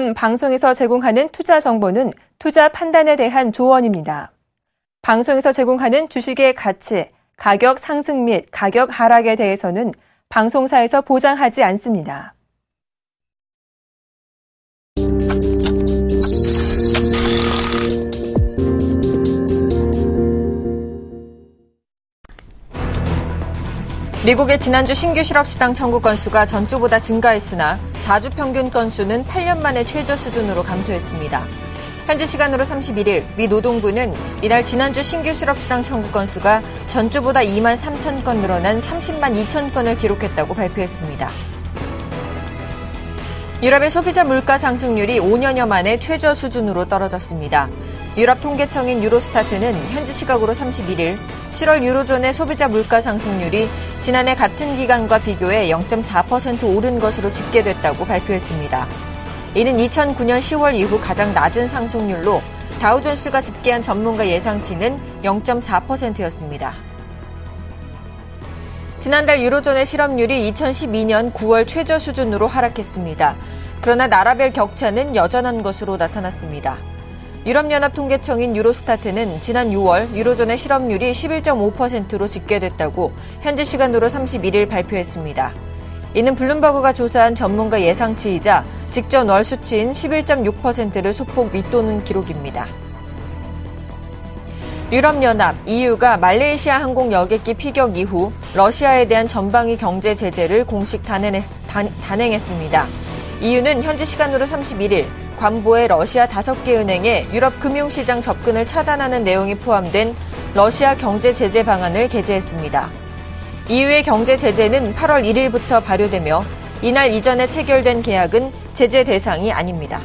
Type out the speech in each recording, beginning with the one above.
지금 방송에서 제공하는 투자 정보는 투자 판단에 대한 조언입니다. 방송에서 제공하는 주식의 가치, 가격 상승 및 가격 하락에 대해서는 방송사에서 보장하지 않습니다. 미국의 지난주 신규 실업수당 청구 건수가 전주보다 증가했으나 4주 평균 건수는 8년 만에 최저 수준으로 감소했습니다. 현지 시간으로 31일 미 노동부는 이날 지난주 신규 실업수당 청구 건수가 전주보다 2만 3천 건 늘어난 30만 2천 건을 기록했다고 발표했습니다. 유럽의 소비자 물가 상승률이 5년여 만에 최저 수준으로 떨어졌습니다. 유럽 통계청인 유로스타트는 현지 시각으로 31일 7월 유로존의 소비자 물가 상승률이 지난해 같은 기간과 비교해 0.4% 오른 것으로 집계됐다고 발표했습니다. 이는 2009년 10월 이후 가장 낮은 상승률로 다우존스가 집계한 전문가 예상치는 0.4%였습니다. 지난달 유로존의 실업률이 2012년 9월 최저 수준으로 하락했습니다. 그러나 나라별 격차는 여전한 것으로 나타났습니다. 유럽연합 통계청인 유로스타트는 지난 6월 유로존의 실업률이 11.5%로 집계됐다고 현지 시간으로 31일 발표했습니다. 이는 블룸버그가 조사한 전문가 예상치이자 직전 월 수치인 11.6%를 소폭 밑도는 기록입니다. 유럽연합, EU가 말레이시아 항공 여객기 피격 이후 러시아에 대한 전방위 경제 제재를 공식 단행했습니다. EU는 현지 시간으로 31일 관보에 러시아 5개 은행에 유럽 금융시장 접근을 차단하는 내용이 포함된 러시아 경제 제재 방안을 게재했습니다. EU의 경제 제재는 8월 1일부터 발효되며 이날 이전에 체결된 계약은 제재 대상이 아닙니다.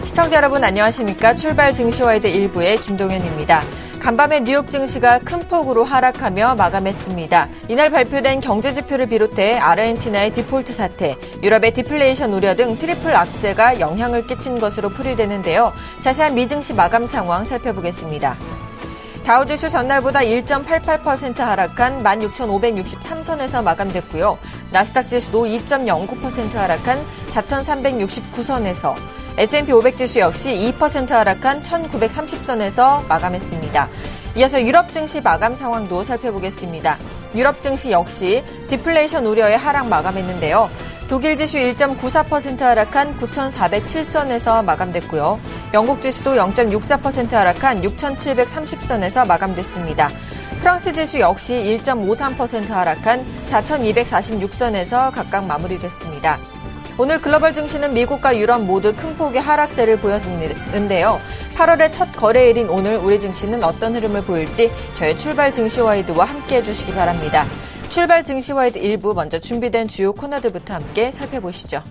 시청자 여러분 안녕하십니까? 출발 증시와이드 1부의 김동현입니다. 간밤에 뉴욕 증시가 큰 폭으로 하락하며 마감했습니다. 이날 발표된 경제지표를 비롯해 아르헨티나의 디폴트 사태, 유럽의 디플레이션 우려 등 트리플 악재가 영향을 끼친 것으로 풀이되는데요. 자세한 미증시 마감 상황 살펴보겠습니다. 다우지수 전날보다 1.88% 하락한 16,563선에서 마감됐고요. 나스닥 지수도 2.09% 하락한 4,369선에서 S&P 500 지수 역시 2% 하락한 1,930선에서 마감했습니다. 이어서 유럽 증시 마감 상황도 살펴보겠습니다. 유럽 증시 역시 디플레이션 우려에 하락 마감했는데요. 독일 지수 1.94% 하락한 9,407선에서 마감됐고요. 영국 지수도 0.64% 하락한 6,730선에서 마감됐습니다. 프랑스 지수 역시 1.53% 하락한 4,246선에서 각각 마무리됐습니다. 오늘 글로벌 증시는 미국과 유럽 모두 큰 폭의 하락세를 보였는데요. 8월의 첫 거래일인 오늘 우리 증시는 어떤 흐름을 보일지 저희 출발 증시와이드와 함께해 주시기 바랍니다. 출발 증시와이드 1부 먼저 준비된 주요 코너들부터 함께 살펴보시죠.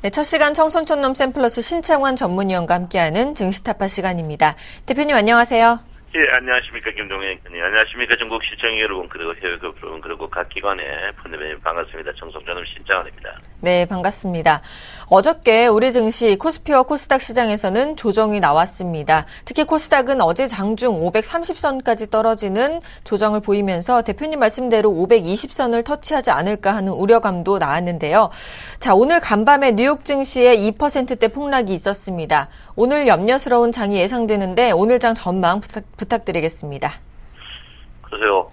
네, 첫 시간 청손촌놈 샘플러스 신창환 전문위원과 함께하는 증시타파 시간입니다. 대표님 안녕하세요. 예, 안녕하십니까. 김동현 의원님. 안녕하십니까. 전국 시청 여러분, 그리고 해외 여러분, 그리고 각 기관의 펀드매님 반갑습니다. 청손촌놈 신창환입니다. 네, 반갑습니다. 어저께 우리 증시 코스피와 코스닥 시장에서는 조정이 나왔습니다. 특히 코스닥은 어제 장중 530선까지 떨어지는 조정을 보이면서 대표님 말씀대로 520선을 터치하지 않을까 하는 우려감도 나왔는데요. 자, 오늘 간밤에 뉴욕 증시에 2%대 폭락이 있었습니다. 오늘 염려스러운 장이 예상되는데 오늘 장 전망 부탁드리겠습니다. 그러세요.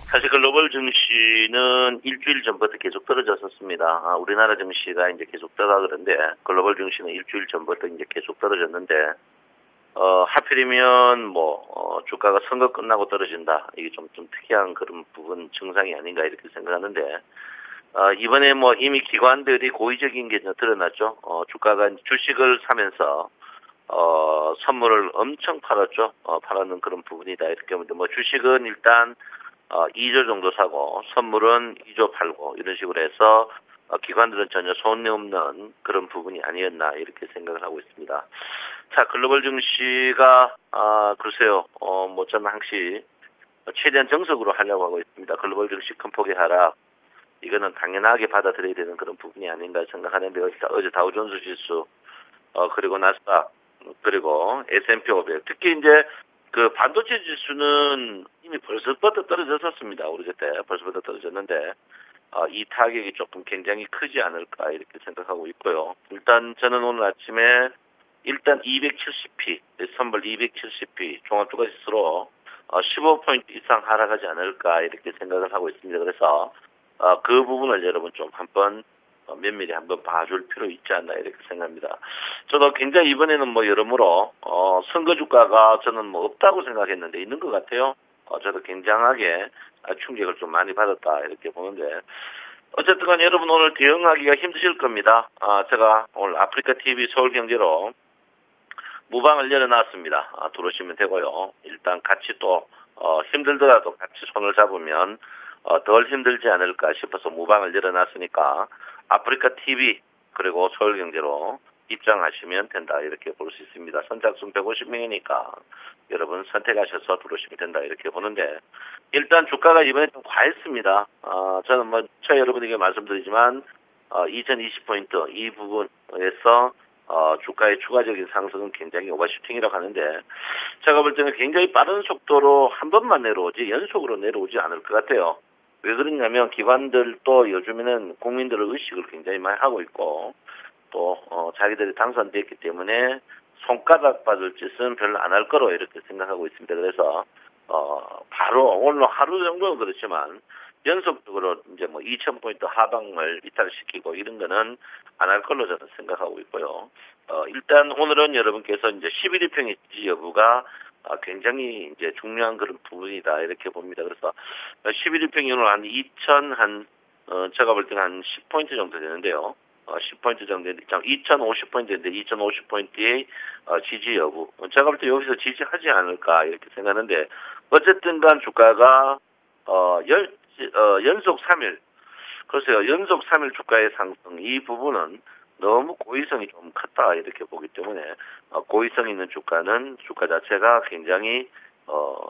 사실 글로벌 증시는 일주일 전부터 계속 떨어졌었습니다. 우리나라 증시가 이제 계속 떨어가 그런데 글로벌 증시는 일주일 전부터 이제 계속 떨어졌는데 하필이면 주가가 선거 끝나고 떨어진다. 이게 좀 특이한 그런 부분 증상이 아닌가 이렇게 생각하는데 이번에 이미 기관들이 고의적인 게 드러났죠. 주가가 주식을 사면서 선물을 엄청 팔았죠. 팔았는 그런 부분이다. 이렇게 하면 주식은 일단 2조 정도 사고 선물은 2조 팔고 이런 식으로 해서 기관들은 전혀 손이 없는 그런 부분이 아니었나 이렇게 생각을 하고 있습니다. 자, 글로벌 증시가 글쎄요. 모처럼 항시 최대한 정석으로 하려고 하고 있습니다. 글로벌 증시 큰 폭의 하락. 이거는 당연하게 받아들여야 되는 그런 부분이 아닌가 생각하는데 어제 다우존스 지수, 그리고 나스닥, 그리고 S&P 500. 특히 이제 그 반도체 지수는 이미 벌써부터 떨어졌었습니다. 우리 그때 벌써부터 떨어졌는데, 이 타격이 조금 굉장히 크지 않을까 이렇게 생각하고 있고요. 일단 저는 오늘 아침에 일단 270p, 선물 270p 종합주가지수로 15포인트 이상 하락하지 않을까 이렇게 생각을 하고 있습니다. 그래서 그 부분을 여러분 좀 한번 면밀히 한번 봐줄 필요 있지 않나 이렇게 생각합니다. 저도 굉장히 이번에는 뭐 여러모로 선거 주가가 저는 뭐 없다고 생각했는데 있는 것 같아요. 저도 굉장하게 충격을 좀 많이 받았다 이렇게 보는데, 어쨌든 간에 여러분 오늘 대응하기가 힘드실 겁니다. 제가 오늘 아프리카 TV 서울경제로 무방을 열어놨습니다. 들어오시면 되고요. 일단 같이 또 힘들더라도 같이 손을 잡으면 덜 힘들지 않을까 싶어서 무방을 열어놨으니까 아프리카 TV 그리고 서울경제로 입장하시면 된다 이렇게 볼 수 있습니다. 선착순 150명이니까 여러분 선택하셔서 들어오시면 된다 이렇게 보는데, 일단 주가가 이번에 좀 과했습니다. 저는 뭐 여러분에게 말씀드리지만 2020포인트 이 부분에서 주가의 추가적인 상승은 굉장히 오버슈팅이라고 하는데, 제가 볼 때는 굉장히 빠른 속도로 한 번만 내려오지 연속으로 내려오지 않을 것 같아요. 왜 그러냐면 기관들도 요즘에는 국민들의 의식을 굉장히 많이 하고 있고, 또 자기들이 당선됐기 때문에 손가락 받을 짓은 별로 안 할 거로 이렇게 생각하고 있습니다. 그래서 바로 오늘 하루 정도는 그렇지만 연속적으로 이제 뭐 2,000포인트 하방을 이탈시키고 이런 거는 안 할 걸로 저는 생각하고 있고요. 일단 오늘은 여러분께서 이제 11일평의 지지 여부가 굉장히 이제 중요한 그런 부분이다 이렇게 봅니다. 그래서 11일평이 오늘 제가 볼 때는 한 10포인트 정도 되는데요. 10포인트 정도, 2,050포인트인데 2,050포인트의 지지 여부. 제가 볼 때 여기서 지지하지 않을까 이렇게 생각하는데, 어쨌든 간 주가가 연속 3일, 글쎄요, 연속 3일 주가의 상승, 이 부분은 너무 고의성이 좀 컸다 이렇게 보기 때문에 고의성 있는 주가는 주가 자체가 굉장히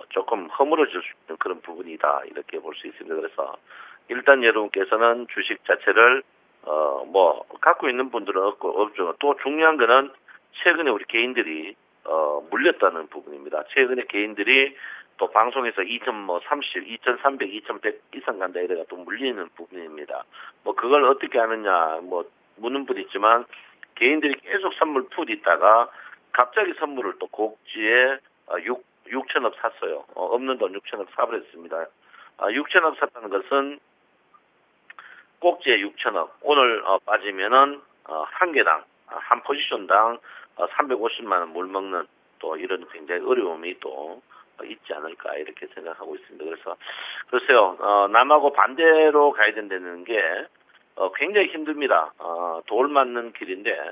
조금 허물어질 수 있는 그런 부분이다 이렇게 볼 수 있습니다. 그래서 일단 여러분께서는 주식 자체를 뭐 갖고 있는 분들은 없죠. 또 중요한 거는 최근에 우리 개인들이 물렸다는 부분입니다. 최근에 개인들이 또 방송에서 2,030, 2,300, 2,100 이상 간다 이래가 또 물리는 부분입니다. 뭐 그걸 어떻게 하느냐 뭐 묻는 분 있지만, 개인들이 계속 선물 푸 있다가 갑자기 선물을 또 곡지에 6천억 샀어요. 없는 돈 6천억 사버렸습니다. 6천억 샀다는 것은 꼭지에 6천억, 오늘 빠지면은 한 개당 한 포지션당 350만 원 물먹는 또 이런 굉장히 어려움이 또 있지 않을까 이렇게 생각하고 있습니다. 그래서 글쎄요, 남하고 반대로 가야 된다는 게 굉장히 힘듭니다. 돌 맞는 길인데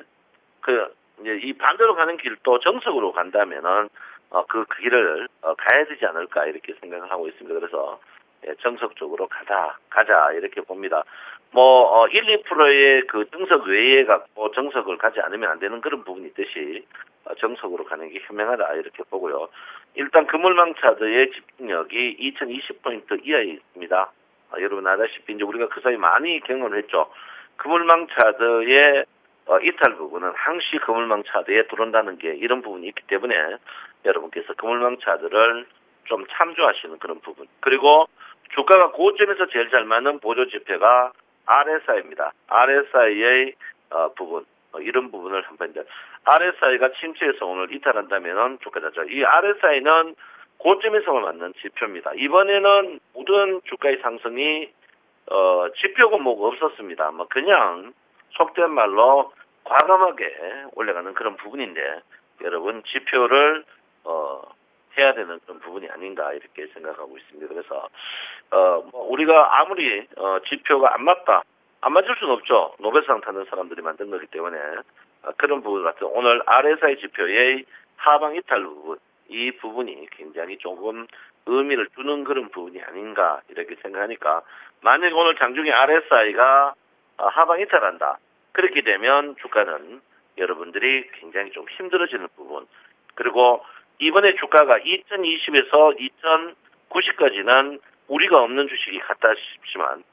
이제 이 반대로 가는 길도 정석으로 간다면은 그 길을 가야 되지 않을까 이렇게 생각을 하고 있습니다. 그래서 정석적으로 가자 이렇게 봅니다. 뭐 1, 2%의 그 정석 외에 갖고 정석을 가지 않으면 안 되는 그런 부분이 있듯이 정석으로 가는 게 현명하다 이렇게 보고요. 일단 그물망 차트의 집중력이 2020포인트 이하에 있습니다. 여러분 아다시피 이제 우리가 그 사이 많이 경험을 했죠. 그물망 차트의 이탈 부분은 항시 그물망 차트에 들어온다는 게 이런 부분이 있기 때문에 여러분께서 그물망 차트를 좀 참조하시는 그런 부분. 그리고 주가가 고점에서 제일 잘 맞는 보조 지표가 RSI입니다. RSI의 부분, 이런 부분을 한번 이제 RSI가 침체해서 오늘 이탈한다면은 주가 자체. 이 RSI는 고점에서만 맞는 지표입니다. 이번에는 모든 주가의 상승이 지표가 뭐가 없었습니다. 뭐 그냥 속된 말로 과감하게 올라가는 그런 부분인데, 여러분 지표를 해야 되는 그런 부분이 아닌가 이렇게 생각하고 있습니다. 그래서 뭐 우리가 아무리 지표가 안 맞을 수는 없죠. 노벨상 타는 사람들이 만든 거기 때문에 그런 부분 같은 오늘 RSI 지표의 하방 이탈 부분, 이 부분이 굉장히 조금 의미를 두는 그런 부분이 아닌가 이렇게 생각하니까, 만약 오늘 장중에 RSI가 하방 이탈한다, 그렇게 되면 주가는 여러분들이 굉장히 좀 힘들어지는 부분, 그리고 이번에 주가가 2020에서 90까지는 우리가 없는 주식이 같다 싶지만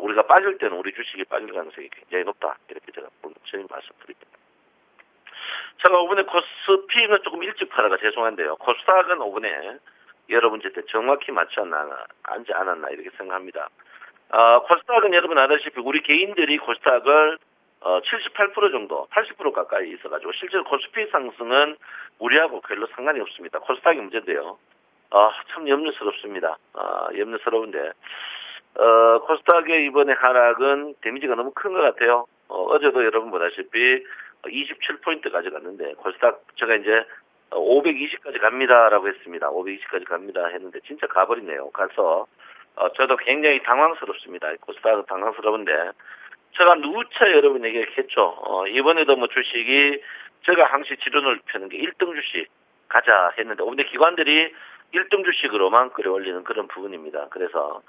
우리가 빠질 때는 우리 주식이 빠질 가능성이 굉장히 높다. 이렇게 제가 분명히 말씀드립니다. 제가 5분에 코스피는 조금 일찍 팔아가 죄송한데요. 코스닥은 5분에 여러분 제때 정확히 맞지 않았나 이렇게 생각합니다. 코스닥은 여러분 아다시피 우리 개인들이 코스닥을 78% 정도, 80% 가까이 있어가지고 실제로 코스피 상승은 우리하고 별로 상관이 없습니다. 코스닥이 문제인데요. 참 염려스럽습니다. 염려스러운데 코스닥의 이번에 하락은 데미지가 너무 큰 것 같아요. 어제도 여러분 보다시피 27포인트까지 갔는데 코스닥 제가 이제 520까지 갑니다라고 했습니다. 520까지 갑니다 했는데 진짜 가버리네요. 가서 저도 굉장히 당황스럽습니다. 코스닥은 당황스러운데 제가 누차 여러분에게 했죠. 이번에도 뭐 주식이 제가 항시 지론을 펴는 게 1등 주식 가자 했는데 근데 기관들이 1등 주식으로만 끌어올리는 그런 부분입니다. 그래서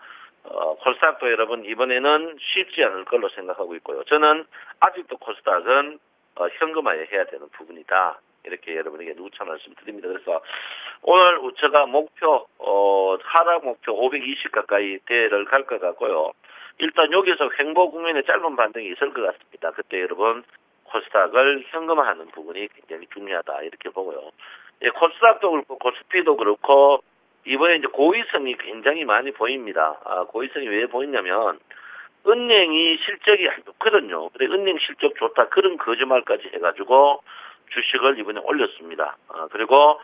코스닥도 여러분 이번에는 쉽지 않을 걸로 생각하고 있고요. 저는 아직도 코스닥은 현금화해야 되는 부분이다. 이렇게 여러분에게 누차 말씀드립니다. 그래서 오늘 제가 목표 하락 목표 520 가까이 대를 갈 것 같고요. 일단 여기서 횡보 국면의 짧은 반등이 있을 것 같습니다. 그때 여러분 코스닥을 현금화하는 부분이 굉장히 중요하다 이렇게 보고요. 코스닥도 그렇고 코스피도 그렇고 이번에 이제 고의성이 굉장히 많이 보입니다. 고의성이 왜 보이냐면 은행이 실적이 안 좋거든요. 근데 은행 실적 좋다 그런 거짓말까지 해가지고 주식을 이번에 올렸습니다. 그리고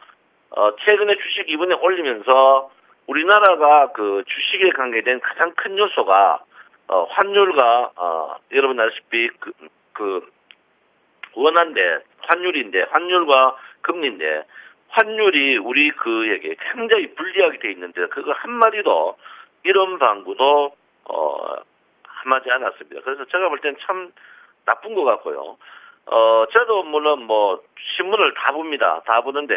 최근에 주식 이번에 올리면서 우리나라가 그 주식에 관계된 가장 큰 요소가 환율과 여러분 아시다시피 그 원화인데 환율인데 환율과 금리인데 환율이 우리 그에게 굉장히 불리하게 돼 있는데 그거 한 마디도 이런 방구도 하지 않았습니다. 그래서 제가 볼 때는 참 나쁜 것 같고요. 저도 물론 뭐 신문을 다 봅니다. 다 보는데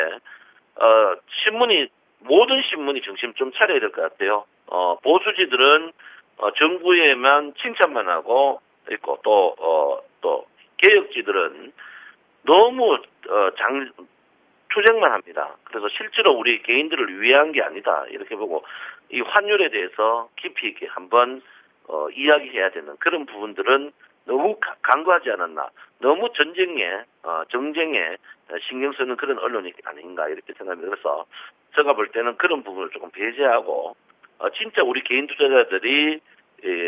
모든 신문이 정신 좀 차려야 될 것 같아요. 보수지들은 정부에만 칭찬만 하고 있고 또 개혁지들은 너무 투쟁만 합니다. 그래서 실제로 우리 개인들을 위한 게 아니다 이렇게 보고 이 환율에 대해서 깊이 있게 한번 이야기해야 되는 그런 부분들은 너무 간과하지 않았나. 너무 정쟁에 신경 쓰는 그런 언론이 아닌가 이렇게 생각합니다. 그래서 제가 볼 때는 그런 부분을 조금 배제하고 진짜 우리 개인 투자자들이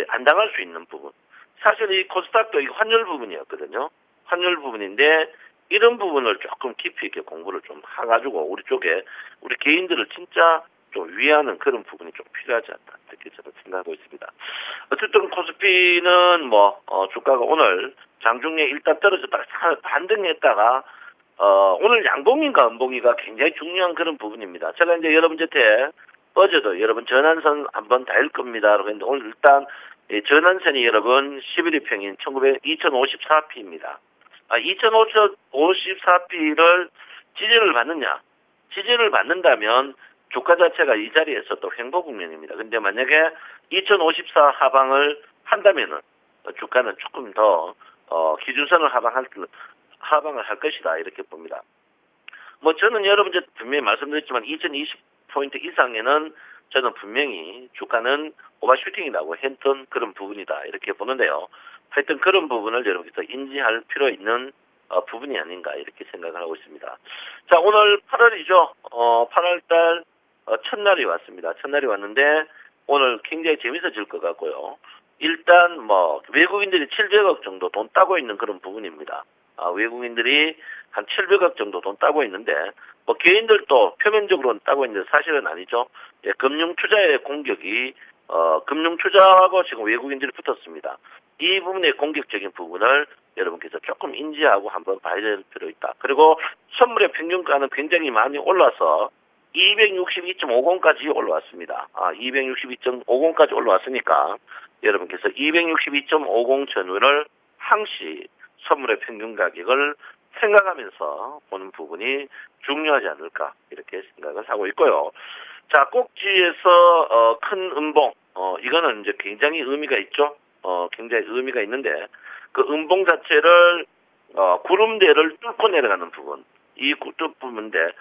안 당할 수 있는 부분. 사실 이 코스닥도 이 환율 부분이었거든요. 환율 부분인데 이런 부분을 조금 깊이 있게 공부를 좀 해가지고 우리 개인들을 진짜 좀 위하는 그런 부분이 좀 필요하지 않나 이렇게 저는 생각하고 있습니다. 어쨌든 코스피는 주가가 오늘 장중에 일단 떨어졌다가 반등했다가 오늘 양봉인가 음봉이가 굉장히 중요한 그런 부분입니다. 제가 이제 여러분 곁에 어제도 여러분 전환선 한번 달 겁니다. 그런데 오늘 일단 전환선이 여러분 11일 평인 2054P입니다. 2054P를 지지를 받느냐? 지지를 받는다면 주가 자체가 이 자리에서 또 횡보 국면입니다. 근데 만약에 2054 하방을 한다면은 주가는 조금 더 기준선을 하방을 할 것이다 이렇게 봅니다. 저는 여러분 분명히 말씀드렸지만 2020포인트 이상에는 저는 분명히 주가는 오버슈팅이라고 했던 그런 부분이다 이렇게 보는데요. 하여튼 그런 부분을 여러분께서 인지할 필요 있는 부분이 아닌가 이렇게 생각을 하고 있습니다. 자, 오늘 8월이죠. 8월달 첫날이 왔습니다. 첫날이 왔는데 오늘 굉장히 재밌어질 것 같고요. 일단 외국인들이 700억 정도 돈 따고 있는 그런 부분입니다. 외국인들이 한 700억 정도 돈 따고 있는데 개인들도 표면적으로는 따고 있는데 사실은 아니죠. 금융투자의 공격이 금융투자하고 지금 외국인들이 붙었습니다. 이 부분의 공격적인 부분을 여러분께서 조금 인지하고 한번 봐야 될 필요 있다. 그리고 선물의 평균가는 굉장히 많이 올라서 262.50까지 올라왔습니다. 262.50까지 올라왔으니까 여러분께서 262.50 전후를 항시 선물의 평균 가격을 생각하면서 보는 부분이 중요하지 않을까 이렇게 생각을 하고 있고요. 자, 꼭지에서 큰 음봉 이거는 이제 굉장히 의미가 있죠. 굉장히 의미가 있는데 그 음봉 자체를 구름대를 뚫고 내려가는 부분 이 부분인데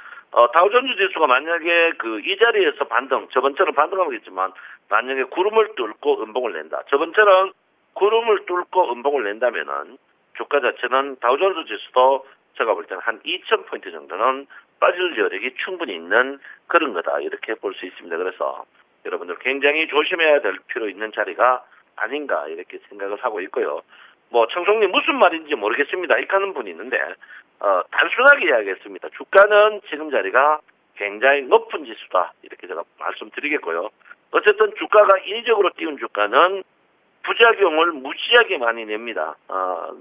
다우존스 지수가 만약에 이 자리에서 저번처럼 반등하겠지만, 만약에 구름을 뚫고 음봉을 낸다. 저번처럼 구름을 뚫고 음봉을 낸다면은, 주가 자체는 다우존스 지수도 제가 볼 때는 한 2,000포인트 정도는 빠질 여력이 충분히 있는 그런 거다. 이렇게 볼 수 있습니다. 그래서 여러분들 굉장히 조심해야 될 필요 있는 자리가 아닌가 이렇게 생각을 하고 있고요. 청송님 무슨 말인지 모르겠습니다. 이렇게 하는 분이 있는데, 단순하게 이야기했습니다. 주가는 지금 자리가 굉장히 높은 지수다. 이렇게 제가 말씀드리겠고요. 어쨌든 주가가 인위적으로 띄운 주가는 부작용을 무지하게 많이 냅니다.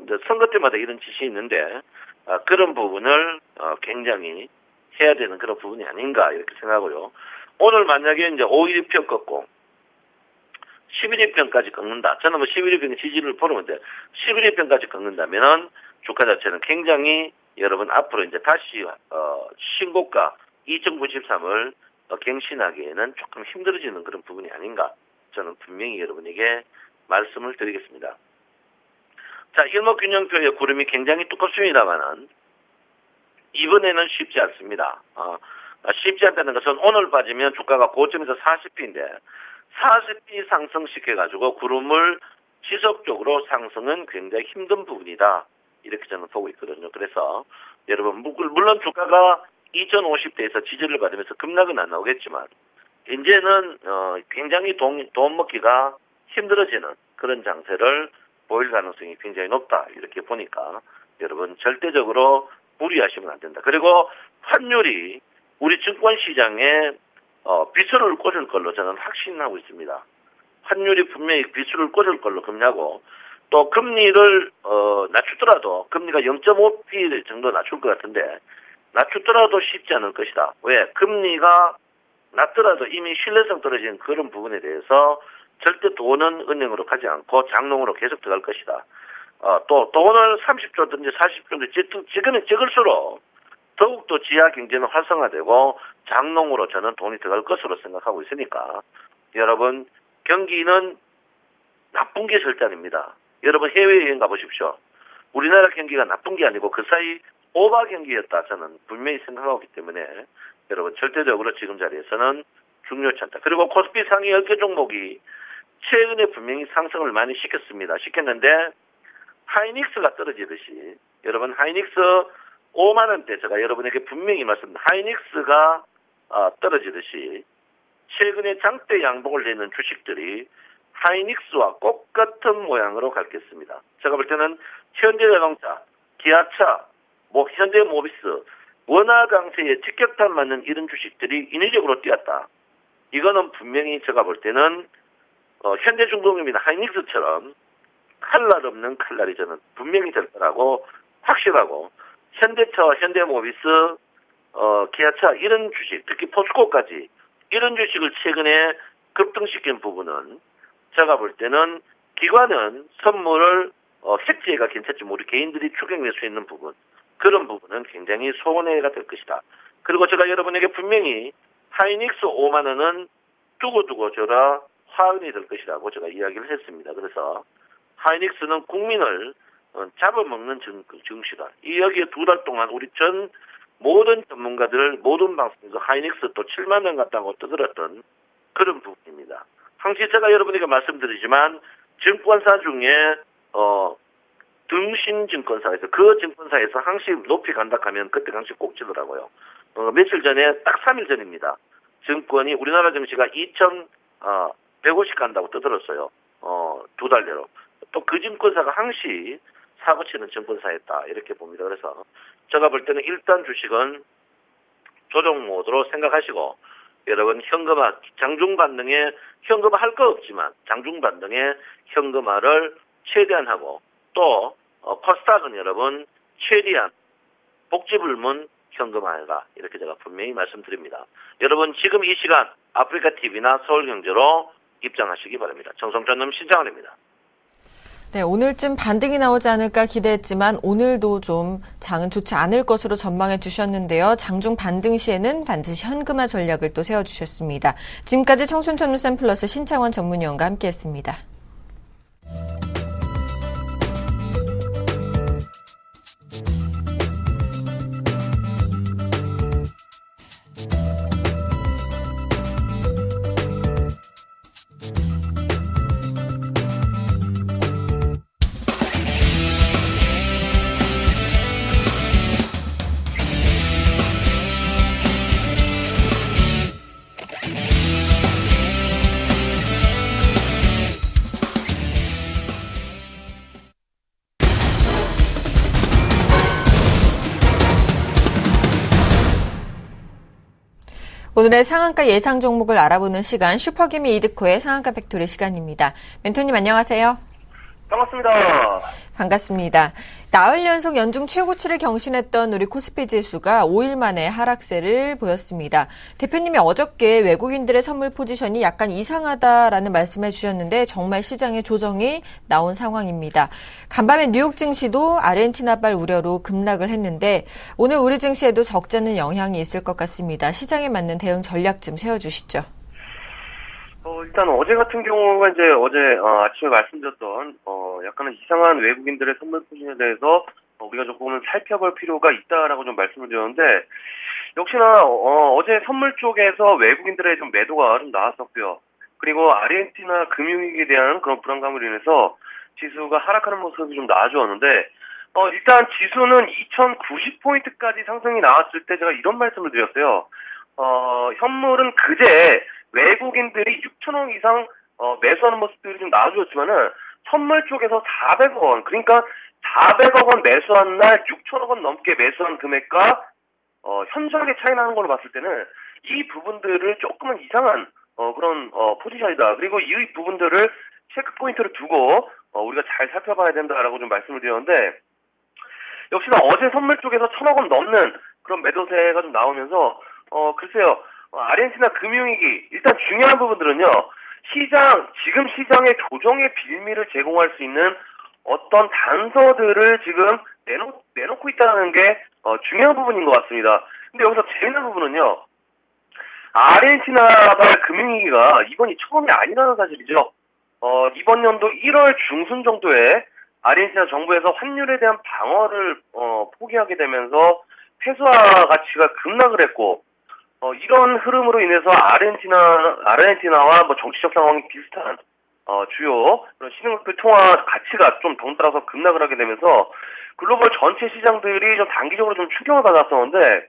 이제 선거 때마다 이런 짓이 있는데, 그런 부분을 굉장히 해야 되는 그런 부분이 아닌가 이렇게 생각하고요. 오늘 만약에 이제 5일이평 꺾고 11일평까지 꺾는다. 저는 11일평 지지를 보는데 11일평까지 꺾는다면은 주가 자체는 굉장히 여러분 앞으로 이제 다시 신고가 2093을 갱신하기에는 조금 힘들어지는 그런 부분이 아닌가. 저는 분명히 여러분에게 말씀을 드리겠습니다. 자, 일목균형표의 구름이 굉장히 두껍습니다만은 이번에는 쉽지 않습니다. 쉽지 않다는 것은 오늘 빠지면 주가가 고점에서 40p인데 40p 상승시켜가지고 구름을 지속적으로 상승은 굉장히 힘든 부분이다. 이렇게 저는 보고 있거든요. 그래서 여러분 물론 주가가 2050대에서 지지를 받으면서 급락은 안 나오겠지만 이제는 굉장히 돈 먹기가 힘들어지는 그런 장세를 보일 가능성이 굉장히 높다. 이렇게 보니까 여러분 절대적으로 무리하시면 안 된다. 그리고 환율이 우리 증권시장에 비수를 꽂을 걸로 저는 확신하고 있습니다. 환율이 분명히 비수를 꽂을 걸로 금리하고 또 금리를 낮추더라도 금리가 0.5p 정도 낮출 것 같은데 낮추더라도 쉽지 않을 것이다. 왜? 금리가 낮더라도 이미 신뢰성 떨어진 그런 부분에 대해서 절대 돈은 은행으로 가지 않고 장롱으로 계속 들어갈 것이다. 또 돈을 30조든지 40조든지 지금은 적을수록 더욱더 지하 경제는 활성화되고 장롱으로 저는 돈이 들어갈 것으로 생각하고 있으니까 여러분 경기는 나쁜 게 절대 아닙니다. 여러분 해외여행 가보십시오. 우리나라 경기가 나쁜 게 아니고 그 사이 오바 경기였다 저는 분명히 생각하고 있기 때문에 여러분 절대적으로 지금 자리에서는 중요치 않다. 그리고 코스피 상위 10개 종목이 최근에 분명히 상승을 많이 시켰는데 하이닉스가 떨어지듯이 여러분 하이닉스 5만 원대 제가 여러분에게 분명히 말씀드립니다. 하이닉스가 떨어지듯이 최근에 장대 양봉을 내는 주식들이 하이닉스와 똑같은 모양으로 갈겠습니다. 제가 볼 때는 현대자동차, 기아차, 현대모비스, 원화 강세에 직격탄 맞는 이런 주식들이 인위적으로 뛰었다. 이거는 분명히 제가 볼 때는 현대중공업이나 하이닉스처럼 칼날 없는 칼날이 저는 분명히 될 거라고 확실하고 현대차와 현대모비스, 기아차 이런 주식, 특히 포스코까지 이런 주식을 최근에 급등시킨 부분은 제가 볼 때는 기관은 선물을 해지가 괜찮지만 우리 개인들이 추경할 수 있는 부분 그런 부분은 굉장히 손해가 될 것이다. 그리고 제가 여러분에게 분명히 하이닉스 5만 원은 두고두고 저라 화환이 될 것이라고 제가 이야기를 했습니다. 그래서 하이닉스는 국민을 잡아먹는 증시다. 여기에 2달 동안 우리 전 모든 전문가들 모든 방송에서 하이닉스 또 7만 원 갔다고 떠들었던 그런 부분입니다. 항상 제가 여러분에게 말씀드리지만 증권사 중에 등신증권사에서 그 증권사에서 항상 높이 간다 하면 그때 항상 꼭 지더라고요. 며칠 전에 딱 3일 전입니다. 증권이 우리나라 증시가 2,150 간다고 떠들었어요. 2달 내로. 또 그 증권사가 항시 사고치는 증권사였다. 이렇게 봅니다. 그래서 제가 볼 때는 일단 주식은 조정 모드로 생각하시고 여러분 현금화, 장중반등에 현금화 할 거 없지만 장중반등에 현금화를 최대한 하고 또 코스닥은 여러분 최대한 복지불문 현금화해라. 이렇게 제가 분명히 말씀드립니다. 여러분 지금 이 시간 아프리카TV나 서울경제로 입장하시기 바랍니다. 정성전님 신창원입니다. 네, 오늘쯤 반등이 나오지 않을까 기대했지만 오늘도 좀 장은 좋지 않을 것으로 전망해 주셨는데요. 장중 반등 시에는 반드시 현금화 전략을 또 세워주셨습니다. 지금까지 청순천문쌤 플러스 신창원 전문위원과 함께했습니다. 오늘의 상한가 예상 종목을 알아보는 시간 슈퍼기미 이드코의 상한가 팩토리 시간입니다. 멘토님 안녕하세요. 반갑습니다. 반갑습니다. 나흘 연속 연중 최고치를 경신했던 우리 코스피 지수가 5일 만에 하락세를 보였습니다. 대표님이 어저께 외국인들의 선물 포지션이 약간 이상하다라는 말씀해 주셨는데 정말 시장의 조정이 나온 상황입니다. 간밤에 뉴욕 증시도 아르헨티나발 우려로 급락을 했는데 오늘 우리 증시에도 적잖은 영향이 있을 것 같습니다. 시장에 맞는 대응 전략 좀 세워주시죠. 일단 어제 같은 경우가 이제 어제 아침에 말씀드렸던 약간은 이상한 외국인들의 선물 포지션에 대해서 우리가 조금은 살펴볼 필요가 있다라고 좀 말씀을 드렸는데 역시나 어제 선물 쪽에서 외국인들의 좀 매도가 좀 나왔었고요. 그리고 아르헨티나 금융위기에 대한 그런 불안감으로 인해서 지수가 하락하는 모습이 좀 나아졌는데 일단 지수는 2090포인트까지 상승이 나왔을 때 제가 이런 말씀을 드렸어요. 현물은 그제 외국인들이 6천억 이상 매수하는 모습들이 좀 나와주었지만은 선물 쪽에서 400억 원, 그러니까 400억 원 매수한 날 6천억 원 넘게 매수한 금액과 현저하게 차이 나는 걸로 봤을 때는 이 부분들을 조금은 이상한 그런 포지션이다. 그리고 이 부분들을 체크 포인트를 두고 우리가 잘 살펴봐야 된다라고 좀 말씀을 드렸는데 역시나 어제 선물 쪽에서 1,000억 원 넘는 그런 매도세가 좀 나오면서 글쎄요. 아르헨티나 금융위기, 일단 중요한 부분들은요, 지금 시장의 조정의 빌미를 제공할 수 있는 어떤 단서들을 지금 내놓고 있다는 게, 중요한 부분인 것 같습니다. 근데 여기서 재미난 부분은요, 아르헨티나발 금융위기가 이번이 처음이 아니라는 사실이죠. 이번 연도 1월 중순 정도에 아르헨티나 정부에서 환율에 대한 방어를, 포기하게 되면서 페소화 가치가 급락을 했고, 이런 흐름으로 인해서 아르헨티나와 뭐 정치적 상황이 비슷한, 주요 그런 신흥국들 통화 가치가 좀 덩달아서 급락을 하게 되면서 글로벌 전체 시장들이 좀 단기적으로 좀 충격을 받았었는데,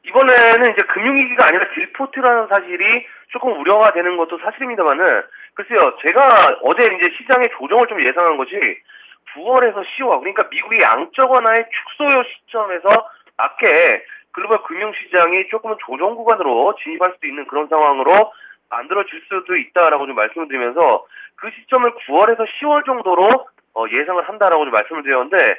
이번에는 이제 금융위기가 아니라 딜포트라는 사실이 조금 우려가 되는 것도 사실입니다만은, 글쎄요, 제가 어제 이제 시장의 조정을 좀 예상한 것이 9월에서 10월, 그러니까 미국의 양적 완화의 축소요 시점에서 맞게 글로벌 금융시장이 조금은 조정 구간으로 진입할 수도 있는 그런 상황으로 만들어질 수도 있다라고 좀 말씀을 드리면서 그 시점을 9월에서 10월 정도로 예상을 한다라고 좀 말씀을 드렸는데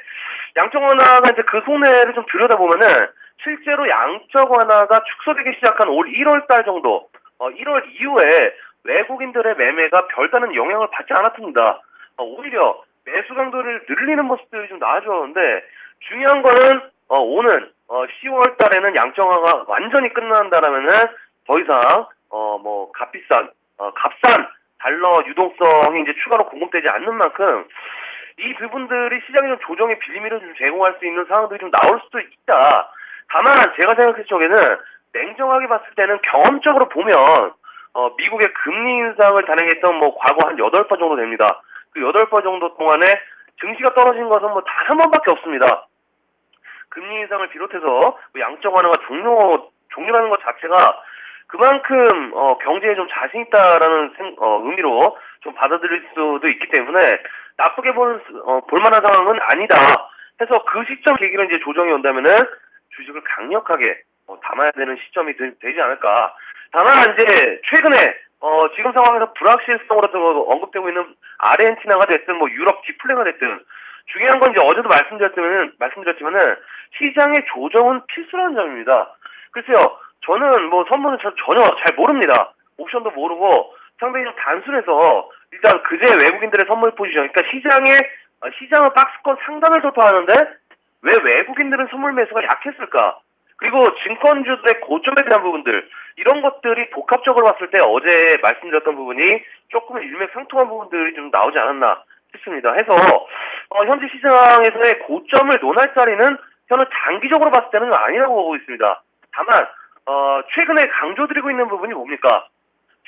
양적 완화가 이제 그 속내를 좀 들여다보면은 실제로 양적 완화가 축소되기 시작한 올 1월 달 정도, 1월 이후에 외국인들의 매매가 별다른 영향을 받지 않았습니다. 오히려 매수 강도를 늘리는 모습들이 좀 나아졌는데 중요한 거는 오는 10월 달에는 양정화가 완전히 끝난다라면은 더 이상 뭐 값싼 달러 유동성이 이제 추가로 공급되지 않는 만큼 이 부분들이 시장에 좀 조정의 빌미를 좀 제공할 수 있는 상황들이 좀 나올 수도 있다. 다만 제가 생각했을 적에는 냉정하게 봤을 때는 경험적으로 보면 미국의 금리 인상을 단행했던 뭐 과거 한 8번 정도 됩니다. 그 8번 정도 동안에 증시가 떨어진 것은 뭐 단 한 번밖에 없습니다. 금리 인상을 비롯해서 양적 완화가 종료라는 것 자체가 그만큼 경제에 좀 자신 있다라는 의미로 좀 받아들일 수도 있기 때문에 나쁘게 볼 만한 상황은 아니다. 해서 그 시점 계기로 이제 조정이 온다면은 주식을 강력하게 담아야 되는 시점이 되지 않을까. 다만 이제 최근에 지금 상황에서 불확실성으로 언급되고 있는 아르헨티나가 됐든 뭐 유럽 디플레가 됐든 중요한 건 이제 어제도 말씀드렸지만은 시장의 조정은 필수라는 점입니다. 글쎄요, 저는 뭐 선물은 전혀 잘 모릅니다. 옵션도 모르고 상당히 좀 단순해서 일단 그제 외국인들의 선물 포지션, 그러니까 시장은 박스권 상단을 돌파하는데 왜 외국인들은 선물 매수가 약했을까? 그리고 증권주들의 고점에 대한 부분들, 이런 것들이 복합적으로 봤을 때 어제 말씀드렸던 부분이 조금 일맥상통한 부분들이 좀 나오지 않았나 싶습니다. 해서 현재 시장에서의 고점을 논할 자리는 저는 장기적으로 봤을 때는 아니라고 보고 있습니다. 다만 최근에 강조드리고 있는 부분이 뭡니까?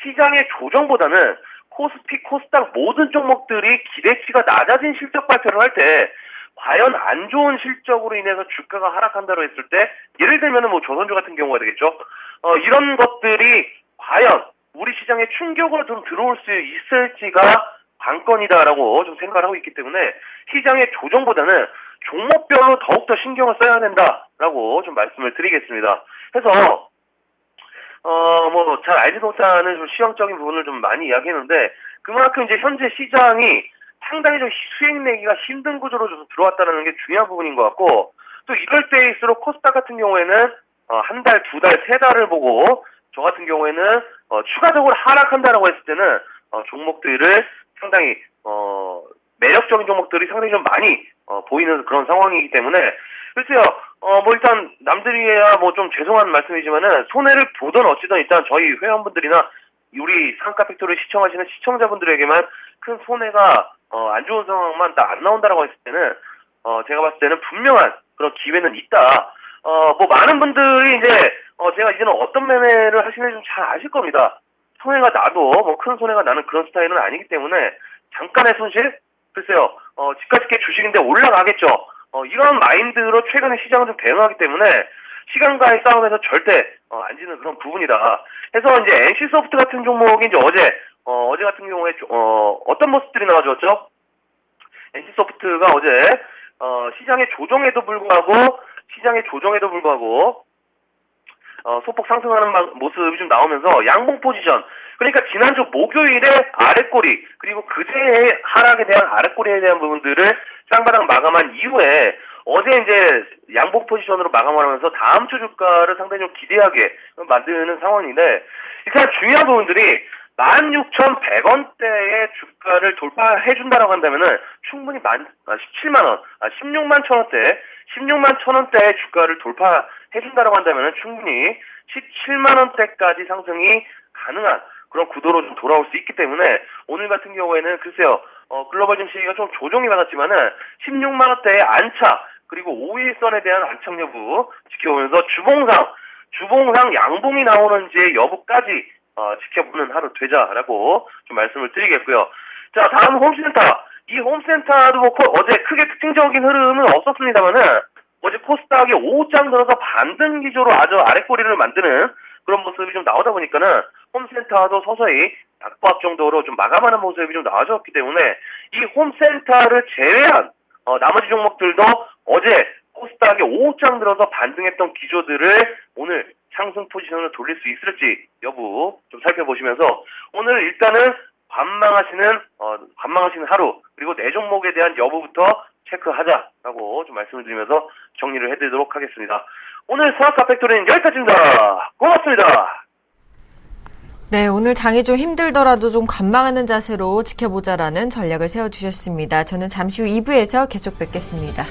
시장의 조정보다는 코스피, 코스닥 모든 종목들이 기대치가 낮아진 실적 발표를 할 때 과연 안 좋은 실적으로 인해서 주가가 하락한다고 했을 때 예를 들면 뭐 조선주 같은 경우가 되겠죠. 이런 것들이 과연 우리 시장에 충격으로 좀 들어올 수 있을지가 관건이다라고 좀 생각을 하고 있기 때문에 시장의 조정보다는 종목별로 더욱더 신경을 써야 된다라고 좀 말씀을 드리겠습니다. 해서 뭐 잘 알지도 못하는 좀 시황적인 부분을 좀 많이 이야기했는데 그만큼 이제 현재 시장이 상당히 좀 수익 내기가 힘든 구조로 좀 들어왔다는 게 중요한 부분인 것 같고 또 이럴 때일수록 코스닥 같은 경우에는 한 달, 두 달, 세 달을 보고 저 같은 경우에는 추가적으로 하락한다라고 했을 때는 종목들을 상당히 매력적인 종목들이 상당히 좀 많이 보이는 그런 상황이기 때문에 글쎄요 뭐 일단 남들이야 뭐 좀 죄송한 말씀이지만은 손해를 보든 어찌든 일단 저희 회원분들이나 우리 상가 팩토리를 시청하시는 시청자분들에게만 큰 손해가 안 좋은 상황만 딱 안 나온다라고 했을 때는 제가 봤을 때는 분명한 그런 기회는 있다. 뭐 많은 분들이 이제 제가 이제는 어떤 매매를 하시는지 좀 잘 아실 겁니다. 손해가 나도 뭐 큰 손해가 나는 그런 스타일은 아니기 때문에 잠깐의 손실? 글쎄요. 집값이 주식인데 올라가겠죠. 이런 마인드로 최근에 시장은 좀 대응하기 때문에 시간과의 싸움에서 절대 안 지는 그런 부분이다. 해서 이제 NC소프트 같은 종목이 이제 어제 같은 경우에 어떤 모습들이 나와줬죠? NC소프트가 어제 시장의 조정에도 불구하고 소폭 상승하는 모습이 좀 나오면서 양봉 포지션 그러니까 지난주 목요일에 아랫꼬리 그리고 그제의 하락에 대한 아랫꼬리에 대한 부분들을 쌍바닥 마감한 이후에 어제 이제 양봉 포지션으로 마감을 하면서 다음 주 주가를 상당히 좀 기대하게 만드는 상황인데 일단 중요한 부분들이 16,100원대의 주가를 돌파해준다라고 한다면은 충분히 17만원, 16만 1,000원대의 주가를 돌파해준다라고 한다면은 충분히 17만원대까지 상승이 가능한 그런 구도로 좀 돌아올 수 있기 때문에 오늘 같은 경우에는 글쎄요, 글로벌 증시가 좀 조정이 받았지만은 16만원대의 안착, 그리고 5일선에 대한 안착 여부 지켜보면서 주봉상 양봉이 나오는지의 여부까지 지켜보는 하루 되자라고 좀 말씀을 드리겠고요. 자, 다음 홈센터. 이 홈센터도 뭐 어제 크게 특징적인 흐름은 없었습니다만은 어제 코스닥이 5장 들어서 반등 기조로 아주 아랫꼬리를 만드는 그런 모습이 좀 나오다 보니까는 홈센터도 서서히 약보합 정도로 좀 마감하는 모습이 좀 나와줬기 때문에 이 홈센터를 제외한 나머지 종목들도 어제 코스닥이 5장 들어서 반등했던 기조들을 오늘 상승 포지션을 돌릴 수 있을지 여부 좀 살펴보시면서 오늘 일단은 관망하시는 하루 그리고 내 종목에 대한 여부부터 체크하자라고 좀 말씀을 드리면서 정리를 해드리도록 하겠습니다. 오늘 상가 팩토리는 여기까지입니다. 고맙습니다. 네, 오늘 장이 좀 힘들더라도 좀 관망하는 자세로 지켜보자라는 전략을 세워주셨습니다. 저는 잠시 후 2부에서 계속 뵙겠습니다.